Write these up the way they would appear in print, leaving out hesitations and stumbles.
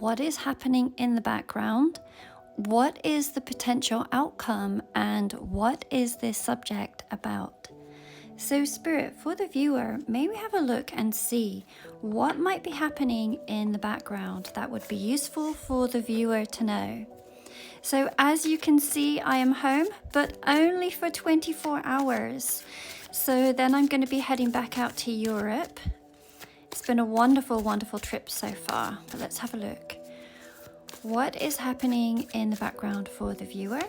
what is happening in the background, what is the potential outcome, and what is this subject about? So Spirit, for the viewer, may we have a look and see what might be happening in the background that would be useful for the viewer to know. So as you can see, I am home, but only for 24 hours. So then I'm going to be heading back out to Europe. It's been a wonderful, wonderful trip so far, but let's have a look. What is happening in the background for the viewer?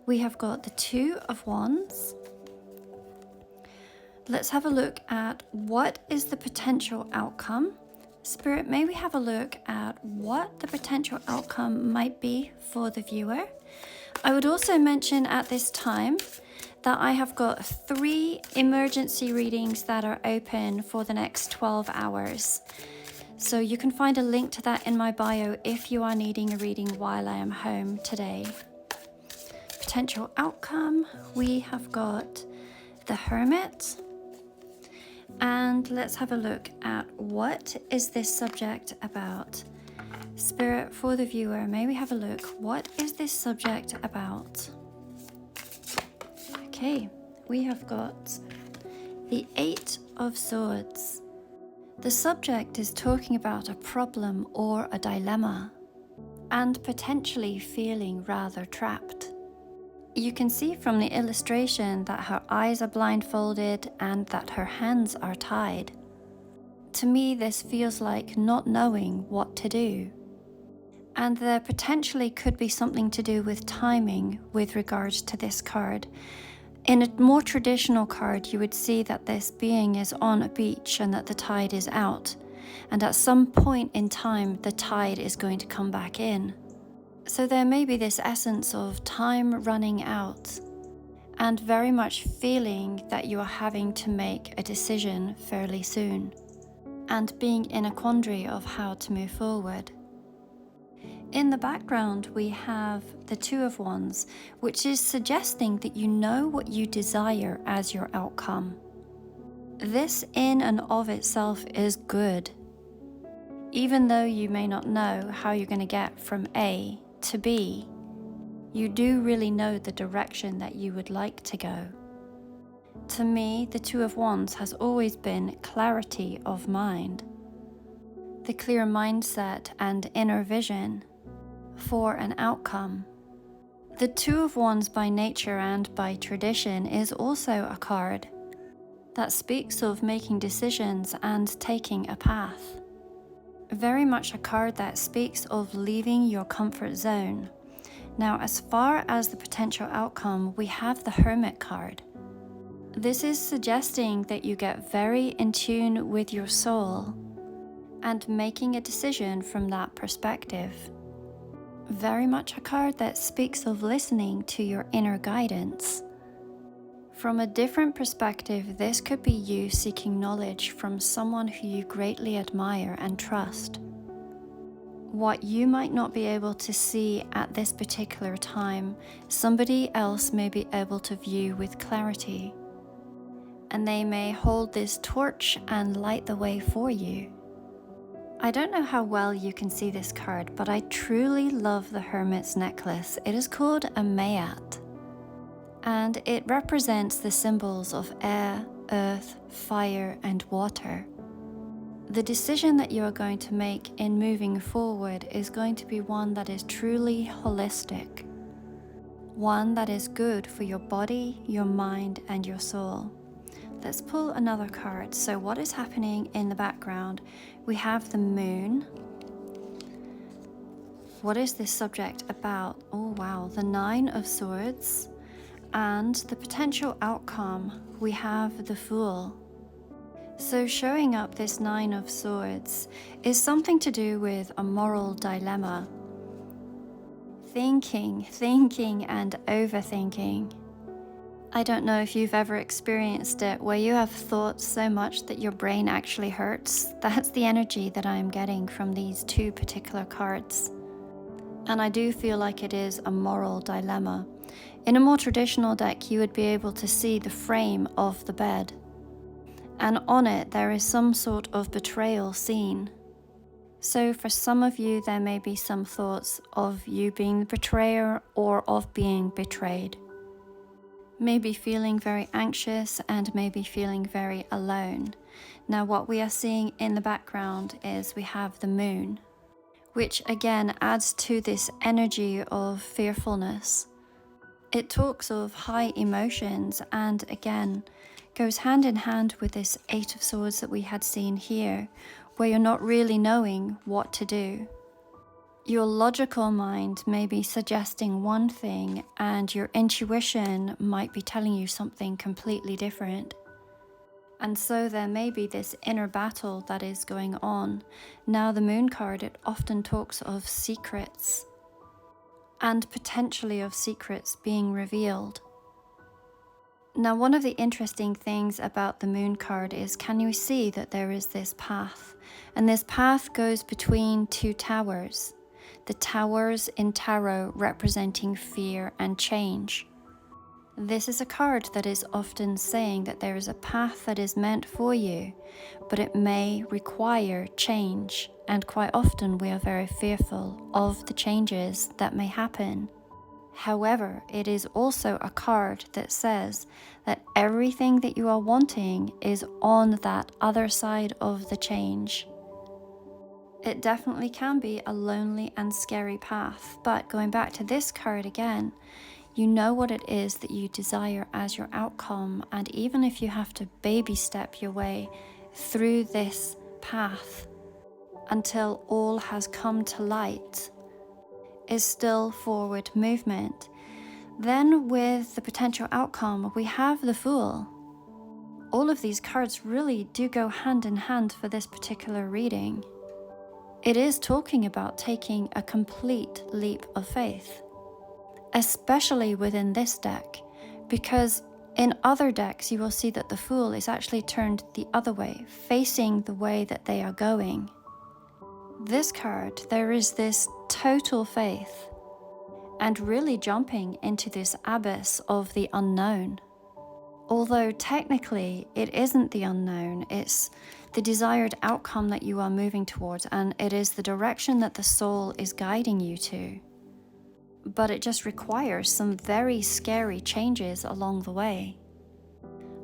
We have got the Two of Wands. Let's have a look at what is the potential outcome. Spirit, may we have a look at what the potential outcome might be for the viewer? I would also mention at this time that I have got 3 emergency readings that are open for the next 12 hours. So you can find a link to that in my bio if you are needing a reading while I am home today. Potential outcome, we have got the Hermit. And let's have a look at what is this subject about. Spirit, for the viewer, may we have a look. What is this subject about? Okay, we have got the Eight of Swords. The subject is talking about a problem or a dilemma and potentially feeling rather trapped. You can see from the illustration that her eyes are blindfolded and that her hands are tied. To me, this feels like not knowing what to do. And there potentially could be something to do with timing with regards to this card. In a more traditional card, you would see that this being is on a beach and that the tide is out. And at some point in time, the tide is going to come back in. So there may be this essence of time running out and very much feeling that you are having to make a decision fairly soon and being in a quandary of how to move forward. In the background, we have the Two of Wands, which is suggesting that you know what you desire as your outcome. This in and of itself is good. Even though you may not know how you're going to get from A to B, you do really know the direction that you would like to go. To me, the Two of Wands has always been clarity of mind, the clear mindset and inner vision for an outcome. The Two of Wands by nature and by tradition is also a card that speaks of making decisions and taking a path. Very much a card that speaks of leaving your comfort zone. Now, as far as the potential outcome, we have the Hermit card. This is suggesting that you get very in tune with your soul and making a decision from that perspective. Very much a card that speaks of listening to your inner guidance. From a different perspective, this could be you seeking knowledge from someone who you greatly admire and trust. What you might not be able to see at this particular time, somebody else may be able to view with clarity. And they may hold this torch and light the way for you. I don't know how well you can see this card, but I truly love the Hermit's necklace. It is called a Mayat. And it represents the symbols of air, earth, fire, and water. The decision that you are going to make in moving forward is going to be one that is truly holistic, one that is good for your body, your mind, and your soul. Let's pull another card. So what is happening in the background? We have the Moon. What is this subject about? Oh wow, the Nine of Swords. And the potential outcome, we have the Fool. So showing up this Nine of Swords is something to do with a moral dilemma. Thinking and overthinking. I don't know if you've ever experienced it where you have thought so much that your brain actually hurts. That's the energy that I am getting from these 2 particular cards. And I do feel like it is a moral dilemma. In a more traditional deck, you would be able to see the frame of the bed. And on it, there is some sort of betrayal scene. So for some of you, there may be some thoughts of you being the betrayer or of being betrayed. Maybe feeling very anxious and maybe feeling very alone. Now what we are seeing in the background is we have the moon, which again adds to this energy of fearfulness. It talks of high emotions and again goes hand in hand with this Eight of Swords that we had seen here, where you're not really knowing what to do. Your logical mind may be suggesting one thing and your intuition might be telling you something completely different. And so there may be this inner battle that is going on. Now the Moon card, it often talks of secrets and potentially of secrets being revealed. Now, one of the interesting things about the Moon card is, can you see that there is this path? And this path goes between two towers. The towers in tarot representing fear and change. This is a card that is often saying that there is a path that is meant for you, but it may require change. And quite often we are very fearful of the changes that may happen. However, it is also a card that says that everything that you are wanting is on that other side of the change. It definitely can be a lonely and scary path, but going back to this card again, you know what it is that you desire as your outcome, and even if you have to baby step your way through this path until all has come to light, is still forward movement. Then with the potential outcome, we have the Fool. All of these cards really do go hand in hand for this particular reading. It is talking about taking a complete leap of faith, especially within this deck, because in other decks you will see that the Fool is actually turned the other way, facing the way that they are going. This card, there is this total faith and really jumping into this abyss of the unknown. Although technically it isn't the unknown, it's the desired outcome that you are moving towards, and it is the direction that the soul is guiding you to. But it just requires some very scary changes along the way.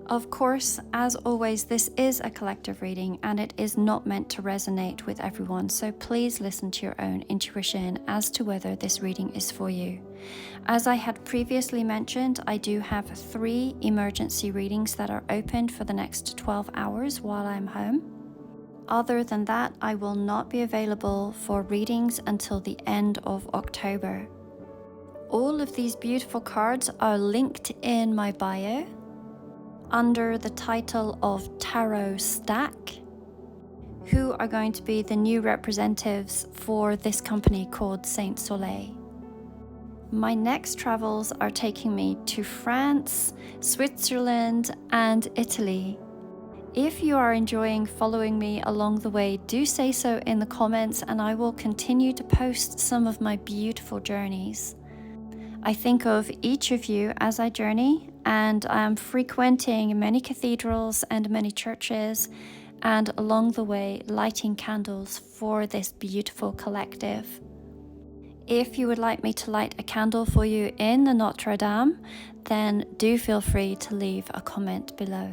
Of course, as always, this is a collective reading and it is not meant to resonate with everyone, so please listen to your own intuition as to whether this reading is for you. As I had previously mentioned, I do have 3 emergency readings that are opened for the next 12 hours while I'm home. Other than that, I will not be available for readings until the end of October. All of these beautiful cards are linked in my bio under the title of Tarot Stack, who are going to be the new representatives for this company called Saint Soleil. My next travels are taking me to France, Switzerland, and Italy. If you are enjoying following me along the way, do say so in the comments and I will continue to post some of my beautiful journeys. I think of each of you as I journey, and I am frequenting many cathedrals and many churches, and along the way lighting candles for this beautiful collective. If you would like me to light a candle for you in the Notre Dame, then do feel free to leave a comment below.